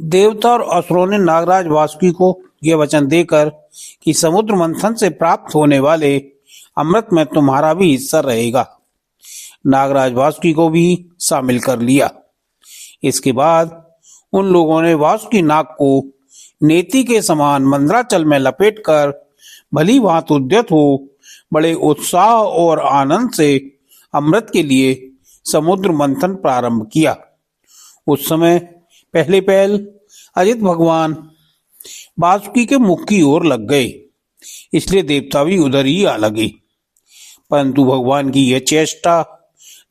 देवता और असुरों ने नागराज वासुकी को यह वचन देकर कि समुद्र मंथन से प्राप्त होने वाले अमृत में तुम्हारा भी हिस्सा रहेगा, नागराज वासुकी को भी शामिल कर लिया। इसके बाद उन लोगों ने वासुकी नाग को नेति के समान मंदराचल में लपेटकर भली भांत उद्यत हो बड़े उत्साह और आनंद से अमृत के लिए समुद्र मंथन प्रारंभ किया। उस समय पहले पहल अजित भगवान वासुकी के मुख की ओर लग गए, इसलिए देवता भी उधर ही आ लगे। परंतु भगवान की यह चेष्टा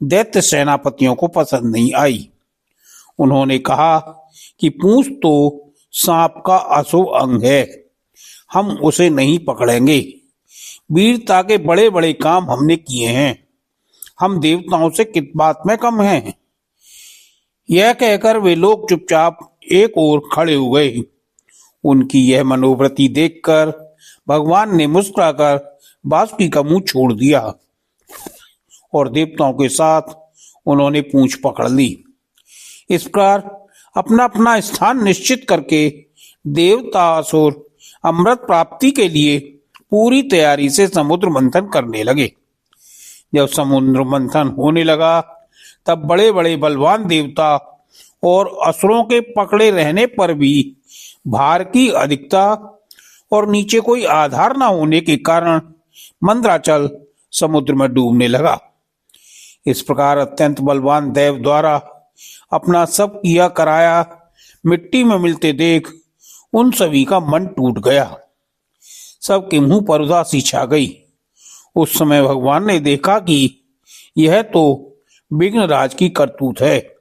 दैत्य सेनापतियों को पसंद नहीं आई। उन्होंने कहा कि पूंछ तो सांप का अशुभ अंग है, हम उसे नहीं पकड़ेंगे। वीरता के बड़े बड़े काम हमने किए हैं, हम देवताओं से किस बात में कम हैं। यह कहकर वे लोग चुपचाप एक ओर खड़े हो गए। उनकी यह मनोवृत्ति देखकर भगवान ने मुस्कुराकर वासुकी का मुंह छोड़ दिया और देवताओं के साथ उन्होंने पूंछ पकड़ ली। इस प्रकार अपना अपना स्थान निश्चित करके देवता असुर अमृत प्राप्ति के लिए पूरी तैयारी से समुद्र मंथन करने लगे। जब समुद्र मंथन होने लगा तब बड़े बड़े बलवान देवता और असुरों के पकड़े रहने पर भी भार की अधिकता और नीचे कोई आधार न होने के कारण मंदराचल समुद्र में डूबने लगा। इस प्रकार अत्यंत बलवान देव द्वारा अपना सब किया कराया मिट्टी में मिलते देख उन सभी का मन टूट गया। सबके मुंह पर उदासी छा गई। उस समय भगवान ने देखा कि यह तो विघ्नराज की करतूत है,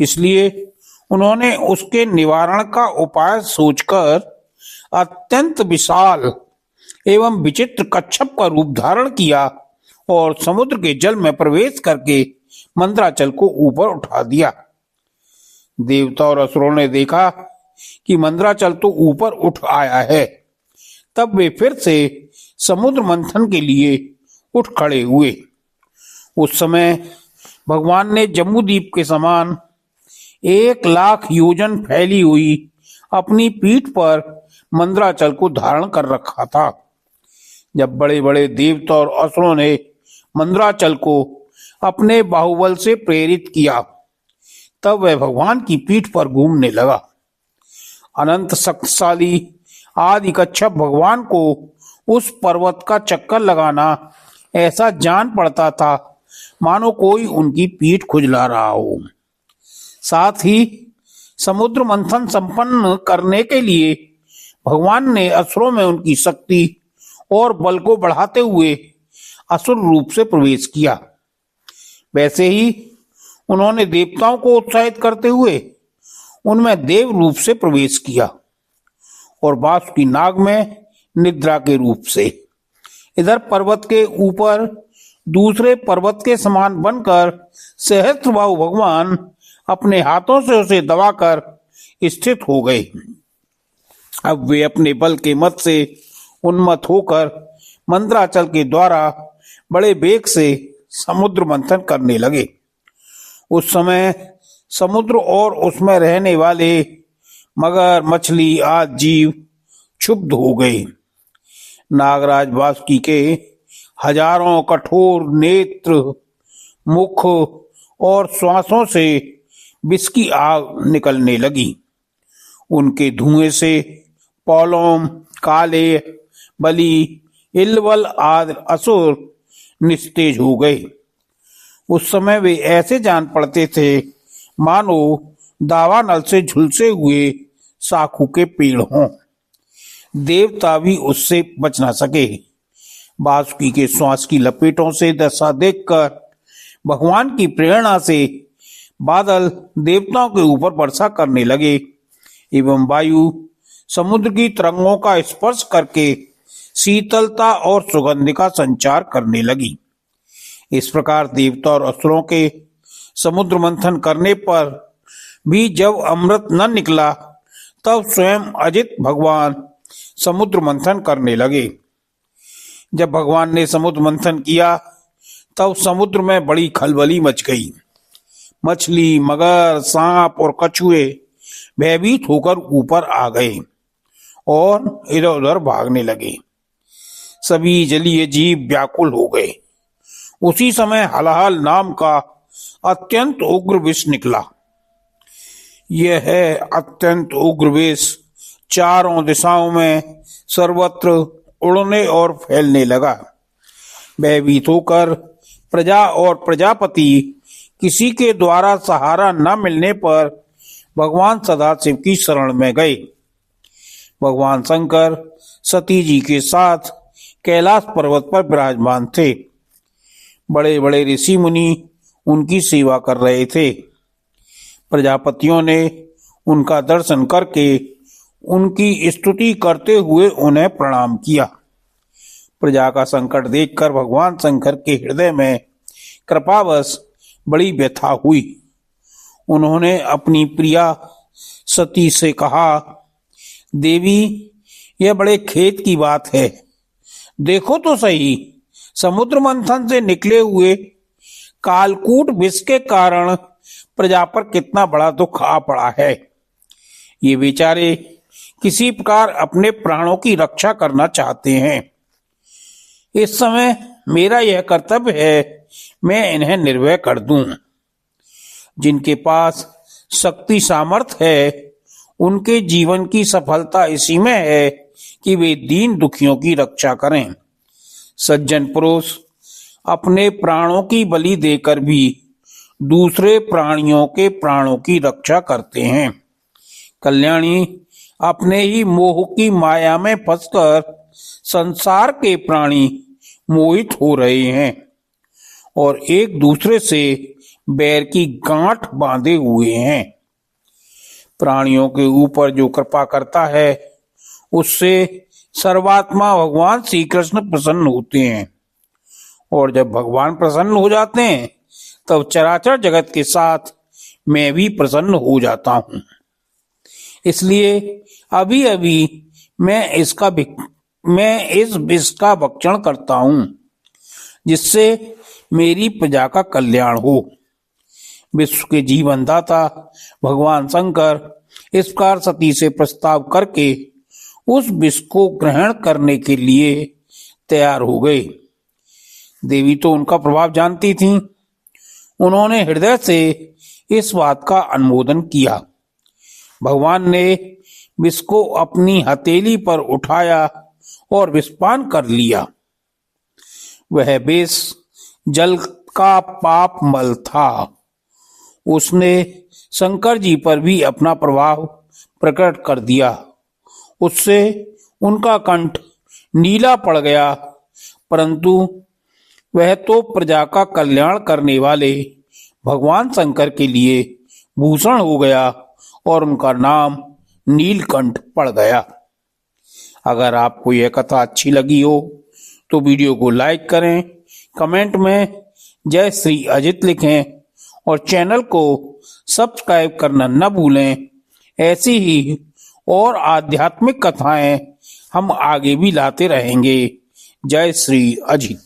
इसलिए उन्होंने उसके निवारण का उपाय सोचकर अत्यंत विशाल एवं विचित्र कच्छप का रूप धारण किया और समुद्र के जल में प्रवेश करके मंदराचल को ऊपर उठा दिया। देवता और असुरों ने देखा कि मंदराचल तो ऊपर उठ आया है, तब वे फिर से समुद्र मंथन के लिए उठ खड़े हुए। उस समय भगवान ने जम्बूद्वीप के समान 1,00,000 योजन फैली हुई अपनी पीठ पर मंदराचल को धारण कर रखा था। जब बड़े बड़े देवता और असुरों ने मंदराचल को अपने बाहुबल से प्रेरित किया, तब वह भगवान की पीठ पर घूमने लगा। अनंत शक्तिशाली आदि कच्छप भगवान को उस पर्वत का चक्कर लगाना ऐसा जान पड़ता था मानो कोई उनकी पीठ खुजला रहा हो। साथ ही समुद्र मंथन संपन्न करने के लिए भगवान ने असुरों में उनकी शक्ति और बल को बढ़ाते हुए असुर रूप से प्रवेश किया। वैसे ही उन्होंने देवताओं को उत्साहित करते हुए उनमें देव रूप से प्रवेश किया और वासुकी नाग में निद्रा के रूप से। इधर पर्वत के ऊपर दूसरे पर्वत के समान बनकर सहस्त्रबाहु भगवान अपने हाथों से उसे दबाकर स्थित हो गए। अब वे अपने बल के मत से उन्मत्त होकर मंदराचल के द्वारा बड़े वेग से समुद्र मंथन करने लगे। उस समय समुद्र और उसमें रहने वाले मगर, मछली आदि जीव क्षुब्ध हो गए। नागराज वासुकी के हजारों कठोर नेत्र, मुख और श्वासों से विष की आग निकलने लगी। उनके धुएं से पौलोम, काले, बलि, इल्वल आदि असुर निस्तेज हो गए। उस समय वे ऐसे जान पड़ते थे मानो दावानल से झुलसे हुए साखू के पेड़ हों। देवता भी उससे बच न सके। वासुकी के श्वास की लपेटों से दशा देखकर भगवान की प्रेरणा से बादल देवताओं के ऊपर वर्षा करने लगे एवं वायु समुद्र की तरंगों का स्पर्श करके शीतलता और सुगंध का संचार करने लगी। इस प्रकार देवता और असुरों के समुद्र मंथन करने पर भी जब अमृत न निकला, तब स्वयं अजित भगवान समुद्र मंथन करने लगे। जब भगवान ने समुद्र मंथन किया, तब समुद्र में बड़ी खलबली मच गई। मछली, मगर, सांप और कछुए भयभीत होकर ऊपर आ गए और इधर उधर भागने लगे। सभी जलीय जीव व्याकुल हो गए। उसी समय हलाहल नाम का अत्यंत उग्र विष निकला। यह अत्यंत उग्र विष चारों दिशाओं में सर्वत्र उड़ने और फैलने लगा। भयभीत होकर प्रजा और प्रजापति किसी के द्वारा सहारा न मिलने पर भगवान सदाशिव की शरण में गए। भगवान शंकर सती जी के साथ कैलाश पर्वत पर विराजमान थे। बड़े बड़े ऋषि मुनि उनकी सेवा कर रहे थे। प्रजापतियों ने उनका दर्शन करके उनकी स्तुति करते हुए उन्हें प्रणाम किया। प्रजा का संकट देखकर भगवान शंकर के हृदय में कृपावश बड़ी व्यथा हुई। उन्होंने अपनी प्रिया सती से कहा, देवी, यह बड़े खेद की बात है। देखो तो सही, समुद्र मंथन से निकले हुए कालकूट विष के कारण प्रजा पर कितना बड़ा दुख आ पड़ा है। ये बेचारे किसी प्रकार अपने प्राणों की रक्षा करना चाहते हैं। इस समय मेरा यह कर्तव्य है, मैं इन्हें निर्भय कर दूं। जिनके पास शक्ति सामर्थ्य है, उनके जीवन की सफलता इसी में है कि वे दीन दुखियों की रक्षा करें। सज्जन पुरुष अपने प्राणों की बलि देकर भी दूसरे प्राणियों के प्राणों की रक्षा करते हैं। कल्याणी अपने ही मोह की माया में फंसकर संसार के प्राणी मोहित हो रहे हैं और एक दूसरे से बैर की गांठ बांधे हुए हैं। प्राणियों के ऊपर जो कृपा करता है, उससे सर्वात्मा भगवान श्री कृष्ण प्रसन्न होते हैं और जब भगवान प्रसन्न हो जाते हैं तब चराचर जगत के साथ मैं भी प्रसन्न हो जाता हूँ। इसलिए अभी अभी मैं इस विष का भक्षण करता हूँ, जिससे मेरी प्रजा का कल्याण हो। विश्व के जीवन दाता भगवान शंकर इस प्रकार सती से प्रस्ताव करके उस विष को ग्रहण करने के लिए तैयार हो गए। देवी तो उनका प्रभाव जानती थीं। उन्होंने हृदय से इस बात का अनुमोदन किया। भगवान ने विष को अपनी हथेली पर उठाया और विषपान कर लिया। वह विष जल का पाप मल था। उसने शंकर जी पर भी अपना प्रभाव प्रकट कर दिया। उससे उनका कंठ नीला पड़ गया, परंतु वह तो प्रजा का कल्याण करने वाले भगवान शंकर के लिए भूषण हो गया और उनका नाम नीलकंठ पड़ गया। अगर आपको यह कथा अच्छी लगी हो तो वीडियो को लाइक करें, कमेंट में जय श्री अजित लिखें और चैनल को सब्सक्राइब करना न भूलें। ऐसी ही और आध्यात्मिक कथाएं हम आगे भी लाते रहेंगे। जय श्री अजित।